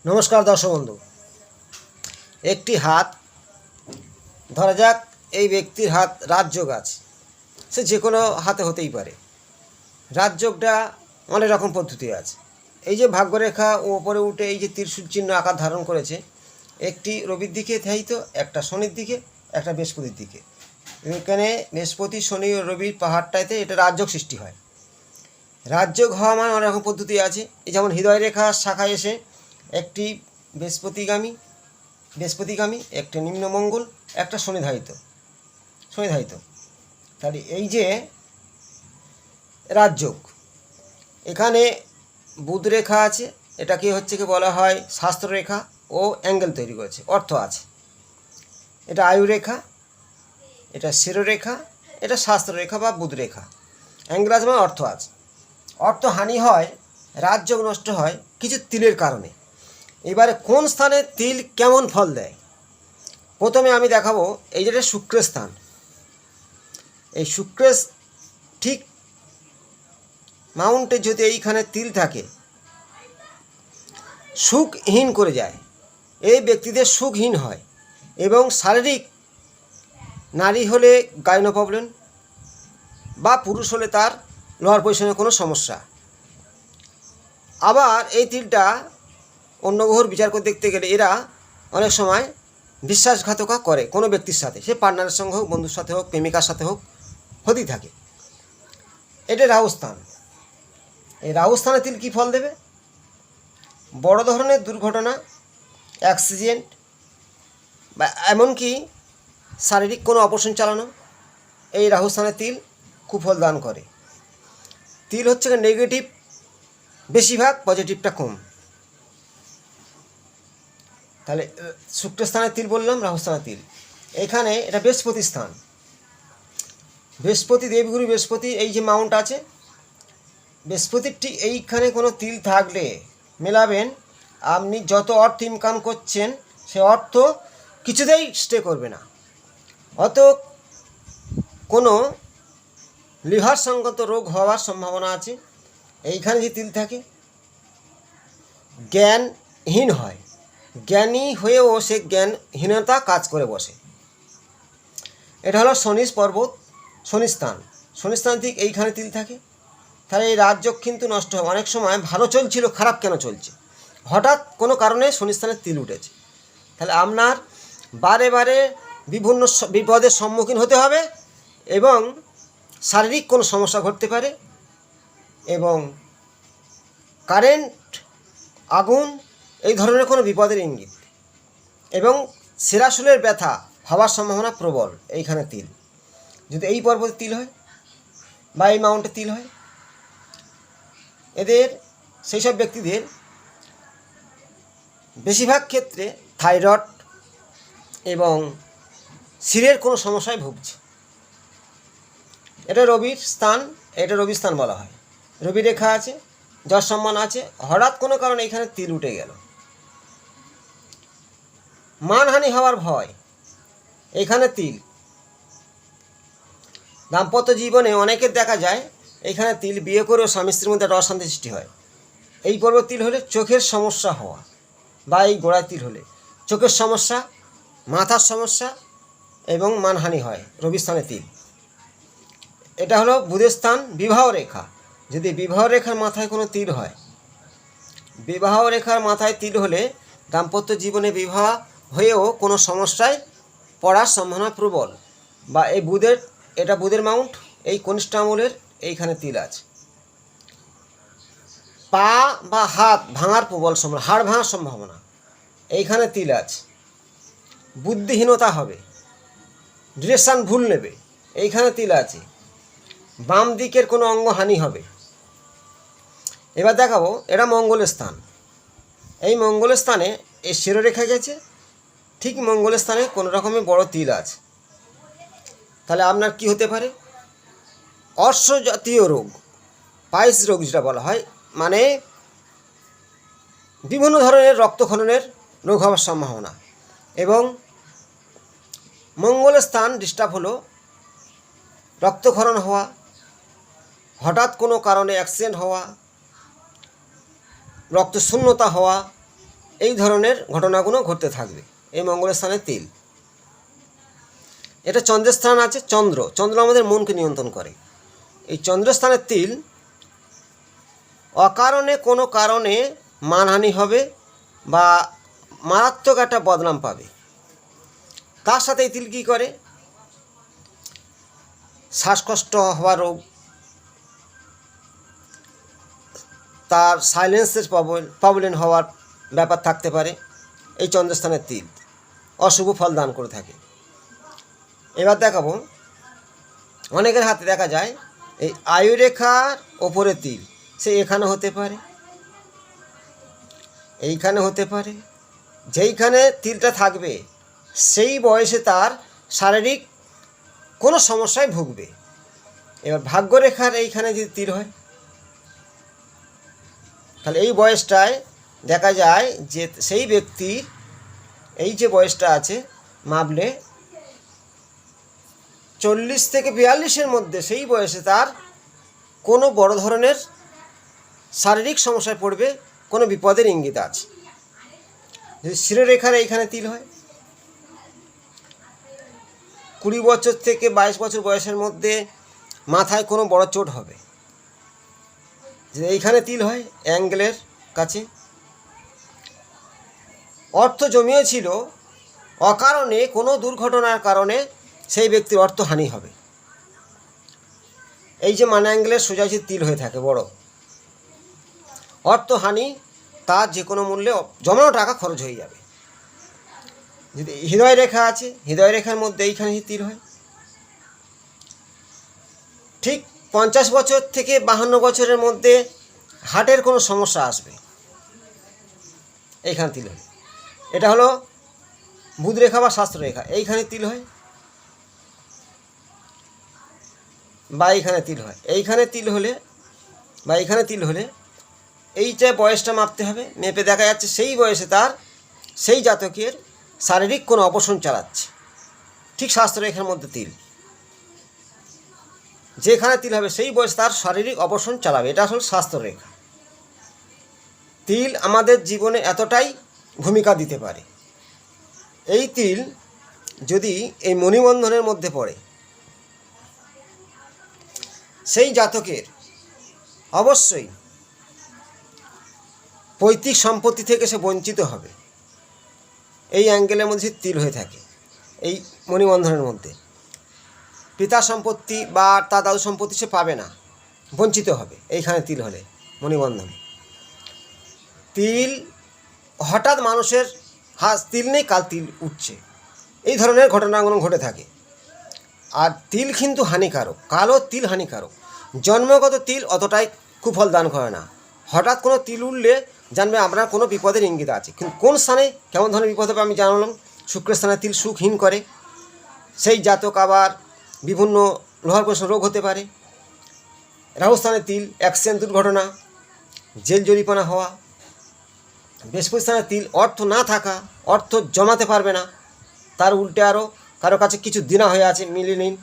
নমস্কার দর্শক বন্ধু। একটি হাত, ধরা যাক এই ব্যক্তির হাত রাজযোগ আছে, সে যে কোনো হাতে হতেই পারে। রাজযোগটা অনেক রকম পদ্ধতি আছে। এই যে ভাগ্যরেখা ওপরে উঠে এই যে ত্রিশূল চিহ্ন আকার ধারণ করেছে, একটি রবির দিকে ধ্যায়িত, একটা শনির দিকে, একটা বৃহস্পতির দিকে। এখানে বৃহস্পতি, শনি ও রবির পাহাড়টাতে এটা রাজযোগ সৃষ্টি হয়। রাজযোগ হওয়া মানে অনেক রকম পদ্ধতি আছে। এই যেমন হৃদয় রেখার শাখায় এসে একটি বৃহস্পতিগামী, একটা নিম্নমঙ্গল, একটা শনিধায়িত। তাহলে এই যে রাজযোগ, এখানে বুধ রেখা আছে, এটাকে হচ্ছে কি বলা হয় শাস্ত্ররেখা, ও অ্যাঙ্গেল তৈরি করেছে, অর্থ আছে। এটা আয়ুরেখা, এটা শিরোরেখা, এটা শাস্ত্ররেখা বা বুধ রেখা। অ্যাঙ্গেল আছে মানে অর্থ আছে। অর্থ হানি হয়, রাজযোগ নষ্ট হয় কিছু তিলের কারণে। এবারে কোন স্থানে তিল কেমন ফল দেয়, প্রথমে আমি দেখাবো। এই যেটা শুক্রের স্থান, এই শুক্রের ঠিক মাউন্টে যদি এইখানে তিল থাকে, সুখহীন করে যায়। এই ব্যক্তিদের সুখহীন হয় এবং শারীরিক, নারী হলে গাইনো প্রবলেম, বা পুরুষ হলে তার লোয়ার পজিশনে কোনো সমস্যা। আবার এই তিলটা অন্য গ্রহর বিচার করে দেখতে গেলে এরা অনেক সময় বিশ্বাসঘাতকতা করে কোনো ব্যক্তির সাথে, সে পার্টনারের সঙ্গে হোক, বন্ধুর সাথে হোক, প্রেমিকার সাথে হোক, হতেই থাকে। এটা রাহুস্থান। এই রাহুস্থানে তিল কী ফল দেবে? বড় ধরনের দুর্ঘটনা, অ্যাক্সিডেন্ট, বা এমনকি শারীরিক কোনো অপারেশন চালানো, এই রাহুস্থানে তিল কুফল দান করে। তিল হচ্ছে নেগেটিভ বেশিরভাগ, পজিটিভটা কম। তাহলে শুক্রস্থানের তিল বললাম, রাহুস্থানের তিল। এখানে এটা বৃহস্পতি স্থান। বৃহস্পতি, দেবগুরু বৃহস্পতি, এই যে মাউন্ট আছে, বৃহস্পতির ঠিক এইখানে কোনো তিল থাকলে মেলাবেন, আপনি যত অর্থ ইনকাম করছেন সে অর্থ কিছুতেই স্টে করবে না। অত কোনো লিভার সংক্রান্ত রোগ হওয়ার সম্ভাবনা আছে। এইখানে যে তিল থাকে, জ্ঞানহীন হয়, জ্ঞানী হয়েও সে জ্ঞানহীনতা কাজ করে বসে। এটা হলো শনির পর্বত, শনিস্থান। শনিস্থান ঠিক এইখানে তিল থাকে। তাহলে এই রাজযোগ কিন্তু নষ্ট হয়। অনেক সময় ভালো চলছিল, খারাপ কেন চলছে, হঠাৎ কোনো কারণে শনিস্থানের তিল উঠেছে। তাহলে আপনার বারে বারে বিভিন্ন বিপদের সম্মুখীন হতে হবে এবং শারীরিক কোনো সমস্যা ঘটতে পারে, এবং কারেন্ট, আগুন, এই ধরনের কোনো বিপদের ইঙ্গিত, এবং শিরাশূলের ব্যথা হওয়ার সম্ভাবনা প্রবল। এইখানে তিল যদি এই পর্বতে তিল হয় বা এই মাউন্টে তিল হয়, এদের, সেই সব ব্যক্তিদের বেশিরভাগ ক্ষেত্রে থাইরয়েড এবং শিরের কোনো সমস্যায় ভুগছে। এটা রবির স্থান, এটা রবির স্থান বলা হয়। রবি রেখা আছে, যশ সম্মান আছে, হঠাৎ কোনো কারণে এখানে তিল উঠে গেল। মানহানি হওয়ার ভয়, এখানে তিল। দাম্পত্য জীবনে অনেকের দেখা যায় এখানে তিল, বিয়ে করেও স্বামী স্ত্রীর মধ্যে একটা অশান্তি সৃষ্টি হয়। এই পর্ব তিল হলে চোখের সমস্যা হওয়া, বা এই গোড়ায় তিল হলে চোখের সমস্যা, মাথার সমস্যা এবং মানহানি হয়। রবি স্থানে তিল। এটা হলো বুধের স্থান, বিবাহ রেখা। যদি বিবাহ রেখার মাথায় কোনো তিল হয়, বিবাহ রেখার মাথায় তিল হলে দাম্পত্য জীবনে বিবাহ হয়েও কোনো সমস্যায় পড়ার সম্ভাবনা প্রবল। বা এই বুধের, এটা বুধের মাউন্ট, এই কনিষ্ঠ আঙুলের এইখানে তিল আছে। পা বা হাত ভাঙার প্রবল সম্ভাবনা, হাড় ভাঙার সম্ভাবনা, এইখানে তিল আছে। বুদ্ধিহীনতা হবে, ডিরেকশান ভুল নেবে, এইখানে তিল আছে। বাম দিকের কোনো অঙ্গ হানি হবে। এবার দেখাবো, এটা মঙ্গলের স্থান। এই মঙ্গলের স্থানে এই শিরোরেখা গেছে, ঠিক মঙ্গলের স্থানে কোনো রকমের বড় তিল আছে। তাহলে আপনার কি হতে পারে? অর্শ জাতীয় রোগ, পাইস রোগ যেটা বলা হয়, মানে বিভিন্ন ধরনের রক্তক্ষরণের রোগ হওয়ার সম্ভাবনা। এবং মঙ্গলের স্থান ডিস্টার্ব হলো রক্তক্ষরণ হওয়া, হঠাৎ কোনো কারণে অ্যাক্সিডেন্ট হওয়া, রক্তশূন্যতা হওয়া, এই ধরনের ঘটনাগুলো ঘটতে থাকবে এই মঙ্গলের স্থানে তিল। এটা চন্দ্রের স্থান আছে, চন্দ্র আমাদের মনকে নিয়ন্ত্রণ করে। এই চন্দ্রস্থানের তিল অকারণে কোনো কারণে মানহানি হবে বা মারাত্মক একটা বদনাম পাবে। তার সাথে এই তিল কী করে, শ্বাসকষ্ট হওয়া রোগ, তার সাইলেন্সের প্রবলেম হওয়ার ব্যাপার থাকতে পারে। এই চন্দ্রস্থানের তিল অশুভ ফল দান করে থাকে। এবার দেখাবো, অনেকের হাতে দেখা যায় এই আয়ুরেখার ওপরে তিল, সে এখানে হতে পারে, এইখানে হতে পারে। যেইখানে তিলটা থাকবে সেই বয়সে তার শারীরিক কোনো সমস্যায় ভুগবে। এবার ভাগ্যরেখার এইখানে যদি তিল হয়, তাহলে এই বয়সটায় দেখা যায় যে সেই ব্যক্তির এই যে বয়সটা আছে মাপলে 40 থেকে 42-এর মধ্যে, সেই বয়সে তার কোনো বড় ধরনের শারীরিক সমস্যায় পড়বে, কোনো বিপদের ইঙ্গিত আছে। যদি শিরোরেখার এইখানে তিল হয়, 20 বছর থেকে 22 বছর বয়সের মধ্যে মাথায় কোনো বড় চোট হবে। যদি এইখানে তিল হয় অ্যাঙ্গেলের কাছে, অর্থ জমিয়েছিল, অকারণে কোনো দুর্ঘটনার কারণে সেই ব্যক্তির অর্থহানি হবে। এই যে মানে অ্যাঙ্গেলের সোজাসুজি তিল হয়ে থাকে বড়, অর্থহানি, তার যে কোনো মূল্যে জমানো টাকা খরচ হয়ে যাবে। যদি হৃদয় রেখা আছে, হৃদয় রেখার মধ্যে এইখানে তিল হয়, ঠিক 50 বছর থেকে 52 বছরের মধ্যে হার্টের কোনো সমস্যা আসবে, এইখানে তিল হয়। এটা হলো বুধ রেখা বা শাস্ত্র রেখা, এইখানে তিল হয় বা এইখানে তিল হয়। এইখানে তিল হলে বা এইখানে তিল হলে এইটা বয়সটা মাপতে হবে, মেপে দেখা যাচ্ছে সেই বয়সে তার, সেই জাতকের শারীরিক কোনো অপশন চালাচ্ছে, ঠিক শাস্ত্র রেখার মধ্যে তিল, যেখানে তিল হবে সেই বয়সে তার শারীরিক অপশন চালাবে। এটা আসলে শাস্ত্র রেখা। তিল আমাদের জীবনে এতটাই ভূমিকা দিতে পারে। এই তিল যদি এই মণিবন্ধনের মধ্যে পড়ে, সেই জাতকের অবশ্যই পৈতৃক সম্পত্তি থেকে সে বঞ্চিত হবে। এই অ্যাঙ্গেলের মধ্যে তিল হয়ে থাকে এই মণিবন্ধনের মধ্যে, পিতা সম্পত্তি বা তার দাদু সম্পত্তি সে পাবে না, বঞ্চিত হবে এইখানে তিল হলে মণিবন্ধনে। তিল হঠাৎ মানুষের তিল নেই, কাল তিল উঠছে, এই ধরনের ঘটনাগুলো ঘটে থাকে। আর তিল কিন্তু হানিকারক, কালো তিল হানিকারক। জন্মগত তিল অতটাই কুফল দান করে না, হঠাৎ কোনো তিল উঠলে জানবে আপনার কোনো বিপদের ইঙ্গিত আছে। কিন্তু কোন স্থানে কেমন ধরনের বিপদ হবে আমি জানালাম। শুক্রের স্থানে তিল সুখহীন করে, সেই জাতক আবার বিভিন্ন লোহার কোষে রোগ হতে পারে। রাহুস্থানে তিল অ্যাক্সিডেন্ট, দুর্ঘটনা, জেল জরিমানা হওয়া। বৃহস্পতি স্থানে তিল অর্থ না থাকা, অর্থ জমাতে পারবে না, তার উল্টে আরও কারো কাছে কিছু দিনা হয়ে আছে মিলিয়ে নিন।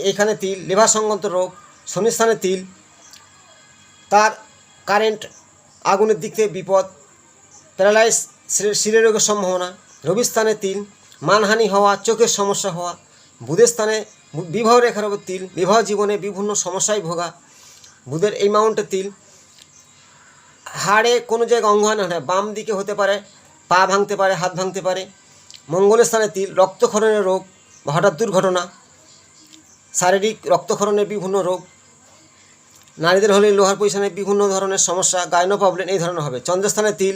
এখানে তিল লিভার সংক্রান্ত রোগ। শনি স্থানে তিল তার কারেন্ট আগুনের দিক থেকে বিপদ, প্যারালাইজ, শিরে রোগের সম্ভাবনা। রবি স্থানে তিল মানহানি হওয়া, চোখের সমস্যা হওয়া। বুধের স্থানে বিবাহ রেখার ওপর তিল, বিবাহ জীবনে বিভিন্ন সমস্যায় ভোগা। বুধের এই মাউন্টে তিল হাড়ে কোনো জায়গায় অঙ্গহানি হয়, বাম দিকে হতে পারে, পা ভাঙতে পারে, হাত ভাঙতে পারে। মঙ্গলের স্থানে তিল রক্তক্ষরণের রোগ বা হঠাৎ দুর্ঘটনা, শারীরিক রক্তক্ষরণের বিভিন্ন রোগ। নারীদের হলে লোহার পজিশনে বিভিন্ন ধরনের সমস্যা, গাইনো প্রবলেম এই ধরনের হবে। চন্দ্রস্থানে তিল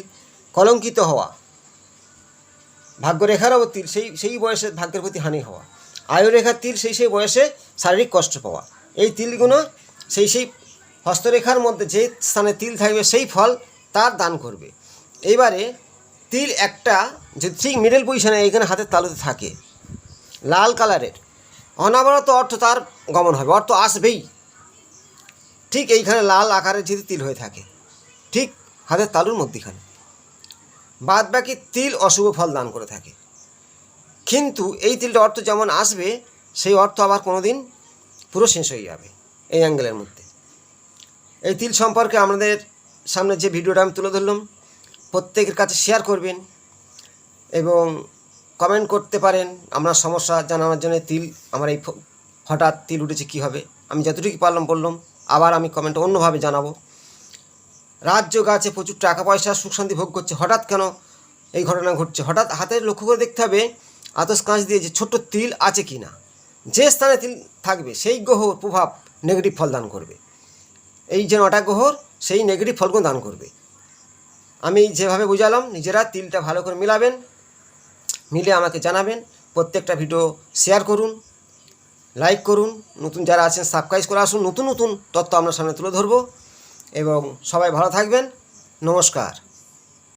কলঙ্কিত হওয়া, ভাগ্যরেখার ওপর তিল সেই বয়সে ভাগ্যের প্রতি হানি হওয়া। আয়ুরেখার তিল সেই বয়সে শারীরিক কষ্ট পাওয়া। এই তিলগুলো সেই হস্তরেখার মধ্যে যে স্থানে তিল থাকবে সেই ফল তার দান করবে। এইবারে তিল একটা যদি ঠিক মিডল পজিশনে এইখানে হাতের তালুতে থাকে, লাল কালারের, অনাবরত অর্থ তার গমন হবে, অর্থ আসবেই। ঠিক এইখানে লাল আকারের যদি তিল হয়ে থাকে, ঠিক হাতের তালুর মধ্যেখানে, বাদ বাকি তিল অশুভ ফল দান করে থাকে। কিন্তু এই তিলটা অর্থ যেমন আসবে, সেই অর্থ আবার কোনো দিন পুরো শেষ হয়ে যাবে এই অ্যাঙ্গেলের মধ্যে। এই তিল সম্পর্কে আমাদের সামনে যে ভিডিওটা আমি তুলে ধরলাম, প্রত্যেকের কাছে শেয়ার করবেন এবং কমেন্ট করতে পারেন আপনার সমস্যা জানানোর জন্য। তিল আমার এই হঠাৎ তিল উঠেছে কী হবে, আমি যতটুকু পারলাম বললাম, আবার আমি কমেন্ট অন্যভাবে জানাবো। রাজযোগ আছে, প্রচুর টাকা পয়সা সুখ শান্তি ভোগ করছে, হঠাৎ কেন এই ঘটনা ঘটছে? হঠাৎ হাতে লক্ষ্য করে দেখতে হবে আতস কাঁচ দিয়ে যে ছোট্ট তিল আছে কি না। যে স্থানে তিল থাকবে সেই গ্রহর প্রভাব নেগেটিভ ফল দান করবে। এই যে 9টা গ্রহর সেই নেগেটিভ ফলগুলো দান করবে। আমি যেভাবে বুঝালাম নিজেরা তিলটা ভালো করে মিলাবেন, মিলে আমাকে জানাবেন। প্রত্যেকটা ভিডিও শেয়ার করুন, লাইক করুন, নতুন যারা আছেন সাবস্ক্রাইব করে আসুন। নতুন নতুন তথ্য আপনার সামনে তুলে ধরবো এবং সবাই ভালো থাকবেন। নমস্কার।